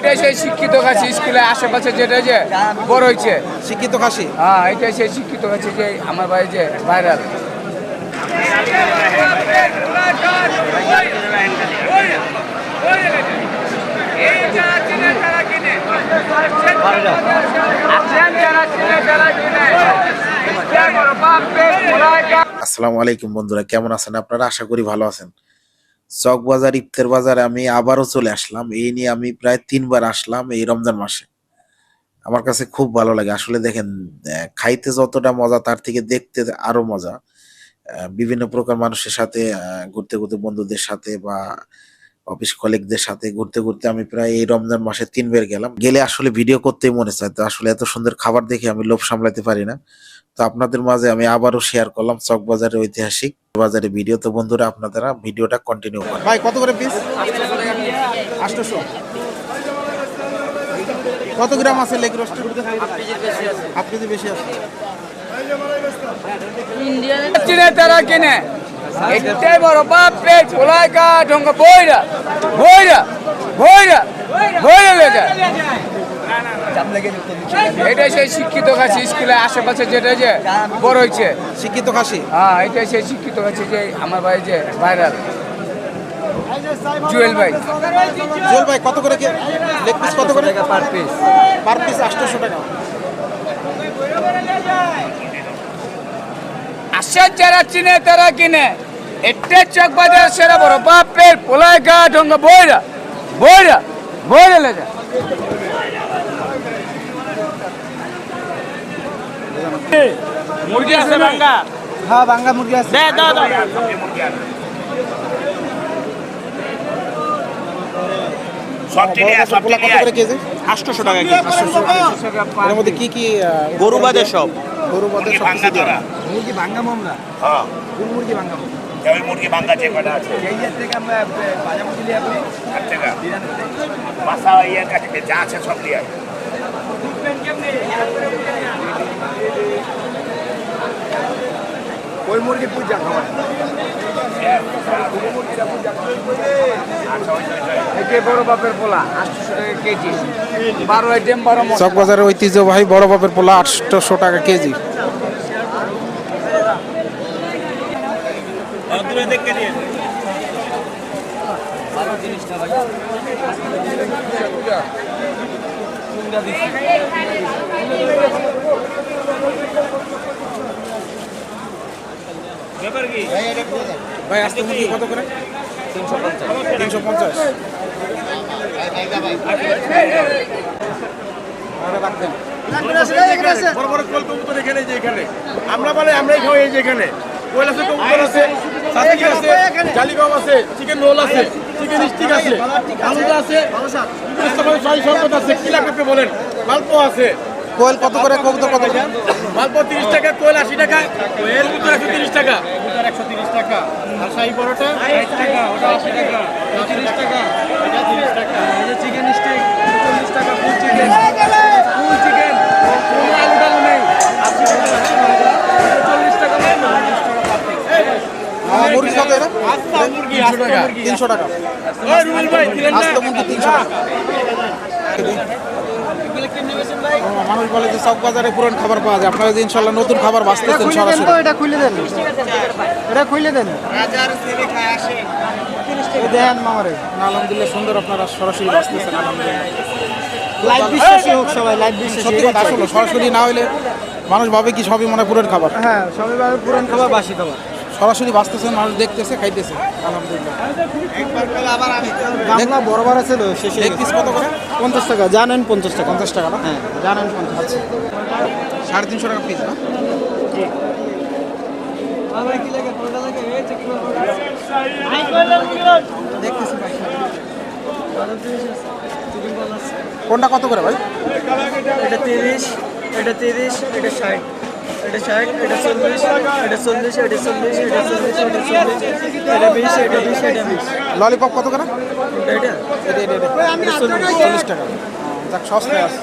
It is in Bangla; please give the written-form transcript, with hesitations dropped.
এটাই সেই শিক্ষিত খাসি স্কুলে আশেপাশে যেটা যে বড় হয়েছে শিক্ষিত খাসি। হ্যাঁ, এটাই সেই শিক্ষিত খাসি যে আমার ভাই যে ভাইরাল। আসসালামু আলাইকুম বন্ধুরা, কেমন আছেন আপনারা? আশা করি ভালো আছেন। চক বাজার ইফতার বাজারে আমি আবারও চলে আসলাম। এই নিয়ে আমি প্রায় 3বার আসলাম এই রমজান মাসে। আমার কাছে খুব ভালো লাগে। আসলে দেখেন, খাইতে যতটা মজা তার থেকে দেখতে আরো মজা। বিভিন্ন প্রকার মানুষের সাথে ঘুরতে ঘুরতে, বন্ধুদের সাথে বা অফিস কলিগদের সাথে ঘুরতে ঘুরতে আমি প্রায় এই রমজান মাসে 3বার গেলাম। গেলে আসলে ভিডিও করতেই মনে চায়। তো আসলে এত সুন্দর খাবার দেখে আমি লোভ সামলাতে পারি না। তো আপনাদের মাঝে আমি আবারও শেয়ার করলাম চক বাজারের ঐতিহাসিক বাজারে ভিডিও। তো বন্ধুরা, আপনারা ভিডিওটা কন্টিনিউ করেন। ভাই কত করে পিস? 800। কত গ্রাম আছে লেগ রোস্ট? হাফ কেজি বেশি আছে। চিনে তারা কিনে এটাই বড় বাপ রে ছোলাই কা ঢঙ্গ বইরা বইরা বইরা বইরা লেগে এটাই সেই শিক্ষিত খাসি স্কুলে আশেপাশে যেটা যে বড় হয়েছে শিক্ষিত খাসি। হ্যাঁ, এটাই সেই শিক্ষিত খাসি যে আমার ভাই যে ভাইরাল। জুয়েল ভাই। জুয়েল ভাই কত করে লেগ পিস? কত করে পার পিস? পার পিস 800 টাকা। আসেন যারা চিনে তারা কিনে এটাই চক বাজার সেরা বড় বাপের পোলাই গা ঢঙ্গ বইরা বইরা বইরা লেগে মুরগি আছে বাঙ্গা। হ্যাঁ, বাঙ্গা মুরগি আছে। দে দাও দাও। সব টিনে কত করে কেজি? 800 টাকা কেজি। এর মধ্যে কি কি? গরু বাদে সব। গরু বাদে সব ভাঙ্গা কিছু। ধরা। মুরগি ভাঙ্গা মামলা। হ্যাঁ, কোন মুরগি ভাঙ্গা মামলা? ওই মুরগি ভাঙ্গা যে কটা আছে। এই থেকে আমরা বাজা মুরগি লিয়ে আপনি 8 টাকা। মাসা ইয়ার কাছে যা আছে সব দিয়ে আসে। ওই মুরগি পূজা খাওয়া। এটাই বড় বাপের পোলা 800 টাকা কেজি। 12 আইটেম 12 মশলা। চক বাজারের ঐতিহ্যবাহী বড় বাপের পোলা 800 টাকা কেজি। দূরে দেখে নিয়ে। ব্যাপার কি? ভাই আস্তে মুরগি কত করে? 350। বড় বড় কোল কবুতর এখানে যে এখানে আমরা বলে আমরাই খাওয়াই এই যে এখানে কোয়েল আছে, কবুতর আছে, সাথী আছে, জালিবাব আছে, চিকেন রোল আছে, চিকেন স্টিক আছে, আলুটা আছে, ছয় শরবত আছে। কি লাগবে বলেন? মালপো আছে। কোয়েল কত করে? কবুতর কত করে? মালপো 30 টাকা, কোয়েল 80 টাকা, কোয়েল কবুতর 130 টাকা, কবুতর 130 টাকা, আর শাহী পরোটা 60 টাকা, ওটা 80 টাকা, 30 টাকা, এটা 30 টাকা, এই যে চিকেন স্টিক 40 টাকা, ফুল চিকেন, ফুল চিকেন, কোনো আলু টালু নেই, 80 টাকা, 40 টাকা, 40 টাকা পাতি। মুরগি কত এরা? আস্তা মুরগি 300 টাকা, 300 টাকা। ওই রুবেল ভাই দিলেন না? আস্ত মুরগি 300 টাকা। মানুষ বলে যে চক বাজারে পুরান খাবার পাওয়া যায়। আপনারা যে ইনশাল্লাহ নতুন খাবার বাঁচতেছেন সরাসরি। এটা খুলে দেন, এটা খুলে দেন, দেন মামারে। আলহামদুলিল্লাহ সুন্দর, আপনারা সরাসরি বাঁচতেছেন আলহামদুলিল্লাহ। লাইভ বিশ্বাসী হোক সবাই, লাইভ বিশ্বাসী। সত্যি কথা, আসলে সরাসরি না হইলে মানুষ ভাবে কি সবই মনে হয় পুরান খাবার। হ্যাঁ, সবাই ভাবে পুরান খাবার, বাসি খাবার। সরাসরি বাঁচতেছেন, মানুষ দেখতেছে, খাইতেছে আলহামদুলিল্লাহ। বাংলা বরাবর আছে তো শেষে। লেগ পিস কত করে? 50 টাকা। জানেন 50 টাকা? 50 টাকা না? হ্যাঁ, জানেন 50। 350 টাকা পিস না? দেখতেছি ভাই। কোনটা কত করে ভাই? এটা 30, এটা 30, এটা 60, এটা 60, এটা 40, এটা 40, এটা 40, এটা 40, এটা 40, এটা 20, এটা 20, এটা 20। ললিপপ কত করে? এটা এটা 40 টাকা। যাক, সস্তায় আছে।